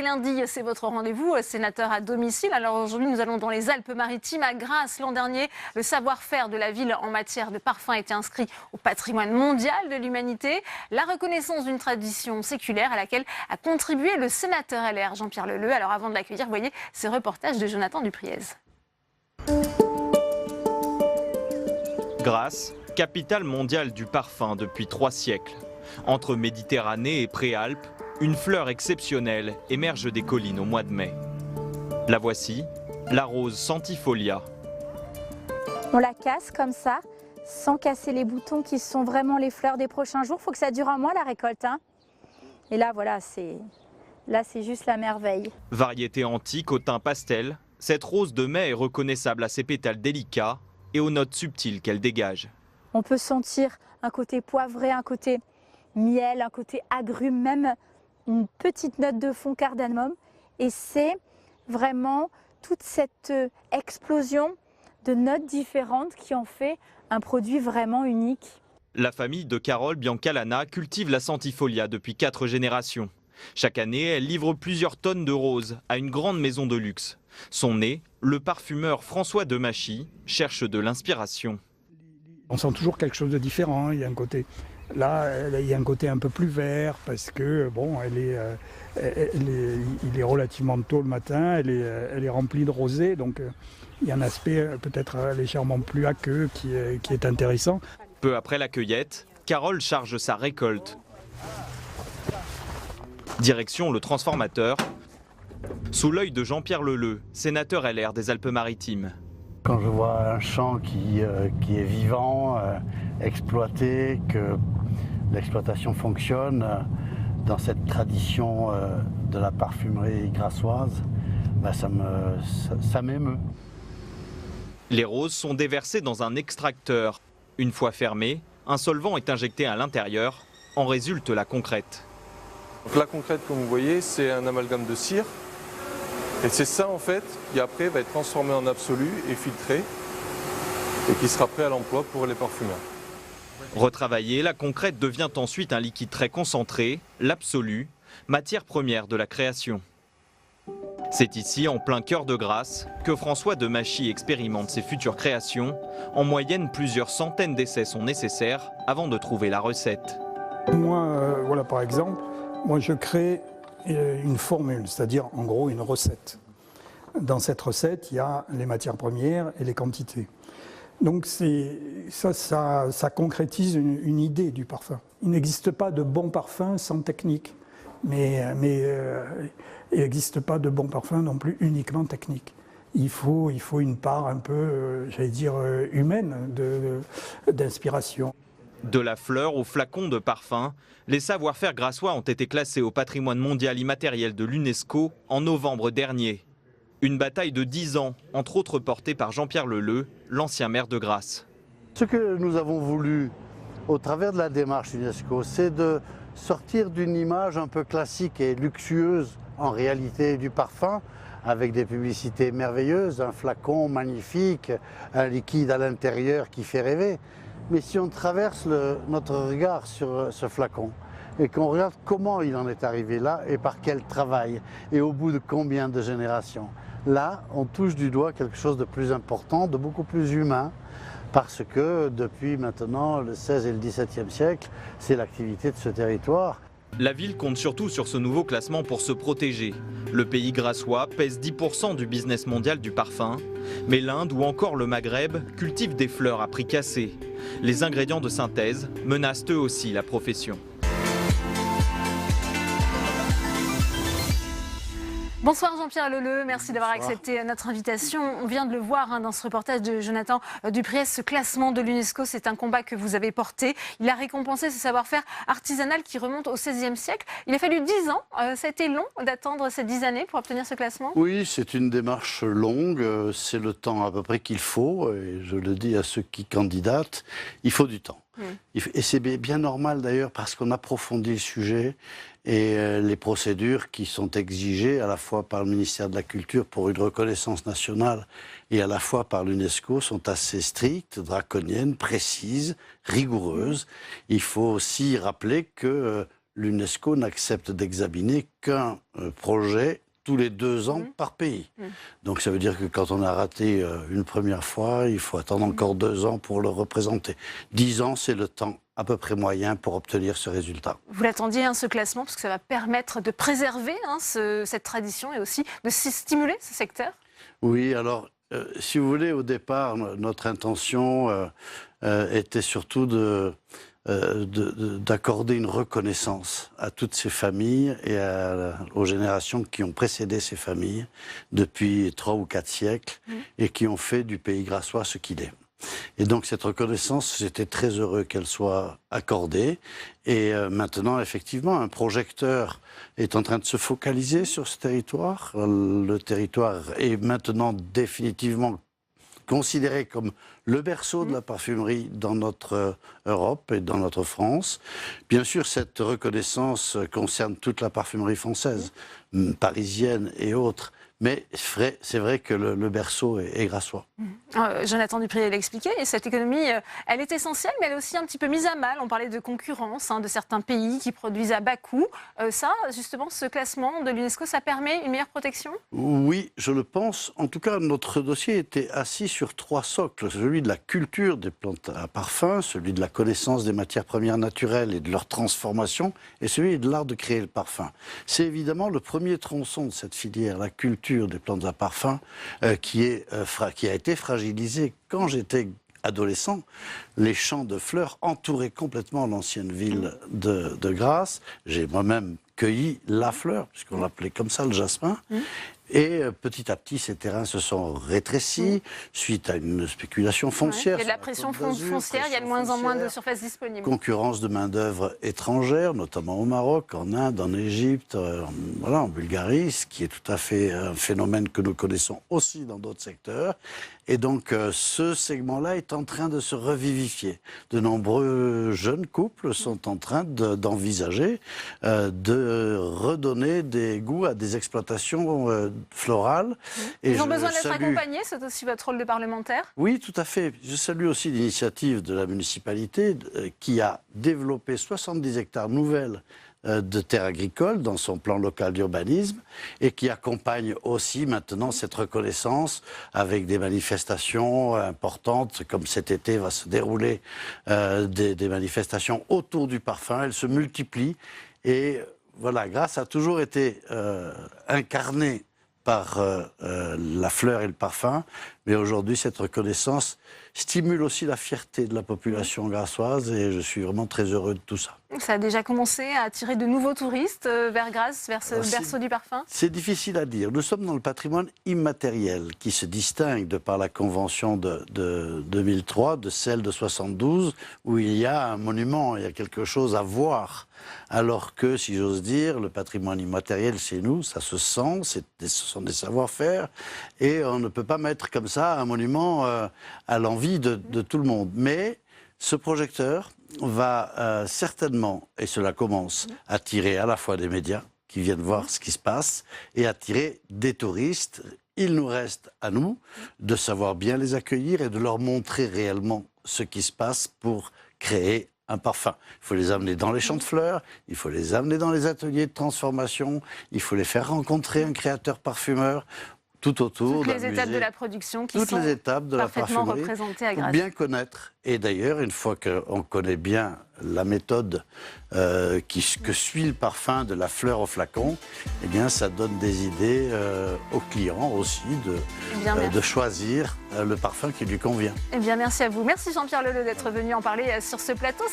les lundis, c'est votre rendez-vous, sénateur à domicile. Alors aujourd'hui, nous allons dans les Alpes-Maritimes, à Grasse. L'an dernier, le savoir-faire de la ville en matière de parfum a été inscrit au patrimoine mondial de l'humanité. La reconnaissance d'une tradition séculaire à laquelle a contribué le sénateur LR Jean-Pierre Leleux. Alors avant de l'accueillir, voyez ce reportage de Jonathan Dupriez. Grasse, capitale mondiale du parfum depuis 3 siècles. Entre Méditerranée et Préalpes, une fleur exceptionnelle émerge des collines au mois de mai. La voici, la rose centifolia. On la casse comme ça, sans casser les boutons qui sont vraiment les fleurs des prochains jours. Il faut que ça dure un mois la récolte. Et là, voilà, c'est juste la merveille. Variété antique au teint pastel, cette rose de mai est reconnaissable à ses pétales délicats et aux notes subtiles qu'elle dégage. On peut sentir un côté poivré, un côté miel, un côté agrume, même une petite note de fond cardamome. Et c'est vraiment toute cette explosion de notes différentes qui en fait un produit vraiment unique. La famille de Carole Biancalana cultive la centifolia depuis 4 générations. Chaque année, elle livre plusieurs tonnes de roses à une grande maison de luxe. Son nez, le parfumeur François Demachy, cherche de l'inspiration. On sent toujours quelque chose de différent. Il y a un côté, là, il y a un côté un peu plus vert parce que bon, il est relativement tôt le matin, elle est remplie de rosée, donc il y a un aspect peut-être légèrement plus aqueux qui est intéressant. Peu après la cueillette, Carole charge sa récolte. Direction le transformateur, sous l'œil de Jean-Pierre Leleux, sénateur LR des Alpes-Maritimes. Quand je vois un champ qui est vivant, exploité, que l'exploitation fonctionne dans cette tradition de la parfumerie grassoise, ben ça m'émeut. Les roses sont déversées dans un extracteur. Une fois fermé, un solvant est injecté à l'intérieur. En résulte la concrète. Donc la concrète, comme vous voyez, c'est un amalgame de cire. Et c'est ça, en fait, qui après va être transformé en absolu et filtré, et qui sera prêt à l'emploi pour les parfumeurs. Retravaillée, la concrète devient ensuite un liquide très concentré, l'absolu, matière première de la création. C'est ici, en plein cœur de Grasse, que François Demachy expérimente ses futures créations. En moyenne, plusieurs centaines d'essais sont nécessaires avant de trouver la recette. Moi, voilà, par exemple, moi je crée une formule, c'est-à-dire en gros une recette. Dans cette recette, il y a les matières premières et les quantités. Donc ça concrétise une idée du parfum. Il n'existe pas de bon parfum sans technique, mais il n'existe pas de bon parfum non plus uniquement technique. Il faut une part un peu, j'allais dire, humaine d'inspiration. De la fleur au flacon de parfum, les savoir-faire grassois ont été classés au patrimoine mondial immatériel de l'UNESCO en novembre dernier. Une bataille de 10 ans, entre autres portée par Jean-Pierre Leleux, l'ancien maire de Grasse. Ce que nous avons voulu, au travers de la démarche UNESCO, c'est de sortir d'une image un peu classique et luxueuse, en réalité, du parfum, avec des publicités merveilleuses, un flacon magnifique, un liquide à l'intérieur qui fait rêver. Mais si on traverse notre regard sur ce flacon et qu'on regarde comment il en est arrivé là et par quel travail et au bout de combien de générations, là on touche du doigt quelque chose de plus important, de beaucoup plus humain, parce que depuis maintenant le XVIe et le XVIIe siècle, c'est l'activité de ce territoire. La ville compte surtout sur ce nouveau classement pour se protéger. Le pays grassois pèse 10% du business mondial du parfum, mais l'Inde ou encore le Maghreb cultivent des fleurs à prix cassé. Les ingrédients de synthèse menacent eux aussi la profession. Bonsoir Jean-Pierre Leleux, merci d'avoir accepté notre invitation. On vient de le voir dans ce reportage de Jonathan Dupriez, ce classement de l'UNESCO, c'est un combat que vous avez porté. Il a récompensé ce savoir-faire artisanal qui remonte au XVIe siècle. Il a fallu 10 ans, ça a été long d'attendre ces 10 années pour obtenir ce classement? Oui, c'est une démarche longue, c'est le temps à peu près qu'il faut, et je le dis à ceux qui candidatent, il faut du temps. Et c'est bien normal d'ailleurs parce qu'on approfondit le sujet et les procédures qui sont exigées à la fois par le ministère de la Culture pour une reconnaissance nationale et à la fois par l'UNESCO sont assez strictes, draconiennes, précises, rigoureuses. Il faut aussi rappeler que l'UNESCO n'accepte d'examiner qu'un projet tous les 2 ans par pays. Donc ça veut dire que quand on a raté une première fois, il faut attendre encore 2 ans pour le représenter. 10 ans, c'est le temps à peu près moyen pour obtenir ce résultat. Vous l'attendiez, ce classement, parce que ça va permettre de préserver cette tradition et aussi de stimuler ce secteur? Oui, alors, si vous voulez, au départ, notre intention était surtout d'accorder une reconnaissance à toutes ces familles et aux générations qui ont précédé ces familles depuis 3 ou 4 siècles et qui ont fait du pays grassois ce qu'il est. Et donc cette reconnaissance, j'étais très heureux qu'elle soit accordée. Et maintenant, effectivement, un projecteur est en train de se focaliser sur ce territoire. Le territoire est maintenant définitivement considéré comme le berceau de la parfumerie dans notre Europe et dans notre France. Bien sûr, cette reconnaissance concerne toute la parfumerie française, parisienne et autres. Mais c'est vrai que le berceau est grassois. Jonathan Dupriez l'expliquait, et cette économie, elle est essentielle, mais elle est aussi un petit peu mise à mal. On parlait de concurrence, de certains pays qui produisent à bas coût. Ça, justement, ce classement de l'UNESCO, ça permet une meilleure protection? Oui, je le pense. En tout cas, notre dossier était assis sur 3 socles. Celui de la culture des plantes à parfum, celui de la connaissance des matières premières naturelles et de leur transformation, et celui de l'art de créer le parfum. C'est évidemment le premier tronçon de cette filière, la culture des plantes à parfum, qui a été fragilisée. Quand j'étais adolescent, les champs de fleurs entouraient complètement l'ancienne ville de Grasse. J'ai moi-même cueilli la fleur, puisqu'on l'appelait comme ça, le jasmin. Et petit à petit, ces terrains se sont rétrécis suite à une spéculation foncière. Il y a de la pression foncière, il y a de moins en moins de surface disponible. Concurrence de main-d'œuvre étrangère, notamment au Maroc, en Inde, en Égypte, en Bulgarie, ce qui est tout à fait un phénomène que nous connaissons aussi dans d'autres secteurs. Et donc, ce segment-là est en train de se revivifier. De nombreux jeunes couples sont en train d'envisager de redonner des goûts à des exploitations florales. Et ils ont besoin d'être accompagnés, c'est aussi votre rôle de parlementaire? Oui, tout à fait. Je salue aussi l'initiative de la municipalité qui a développé 70 hectares nouvelles de terres agricoles dans son plan local d'urbanisme et qui accompagne aussi maintenant cette reconnaissance avec des manifestations importantes, comme cet été va se dérouler des manifestations autour du parfum. Elles se multiplient et voilà, Grasse a toujours été incarnée par la fleur et le parfum, mais aujourd'hui cette reconnaissance stimule aussi la fierté de la population grassoise et je suis vraiment très heureux de tout ça. Ça a déjà commencé à attirer de nouveaux touristes vers Grasse, vers ce berceau du parfum? C'est difficile à dire. Nous sommes dans le patrimoine immatériel qui se distingue de par la convention de 2003, de celle de 72, où il y a un monument, il y a quelque chose à voir. Alors que, si j'ose dire, le patrimoine immatériel, c'est nous, ça se sent, ce sont des savoir-faire, et on ne peut pas mettre comme ça un monument à l'envie de tout le monde. Mais ce projecteur va certainement, et cela commence, attirer à la fois des médias qui viennent voir ce qui se passe et attirer des touristes. Il nous reste à nous de savoir bien les accueillir et de leur montrer réellement ce qui se passe pour créer un parfum. Il faut les amener dans les champs de fleurs, il faut les amener dans les ateliers de transformation, il faut les faire rencontrer un créateur parfumeur tout autour. Toutes les étapes de la production qui sont les étapes de parfaitement la représentées à Grasse. Pour bien connaître. Et d'ailleurs, une fois qu'on connaît bien la méthode que suit le parfum de la fleur au flacon, eh bien, ça donne des idées aux clients aussi de choisir le parfum qui lui convient. Eh bien, merci à vous. Merci Jean-Pierre Leleux d'être venu en parler sur ce plateau.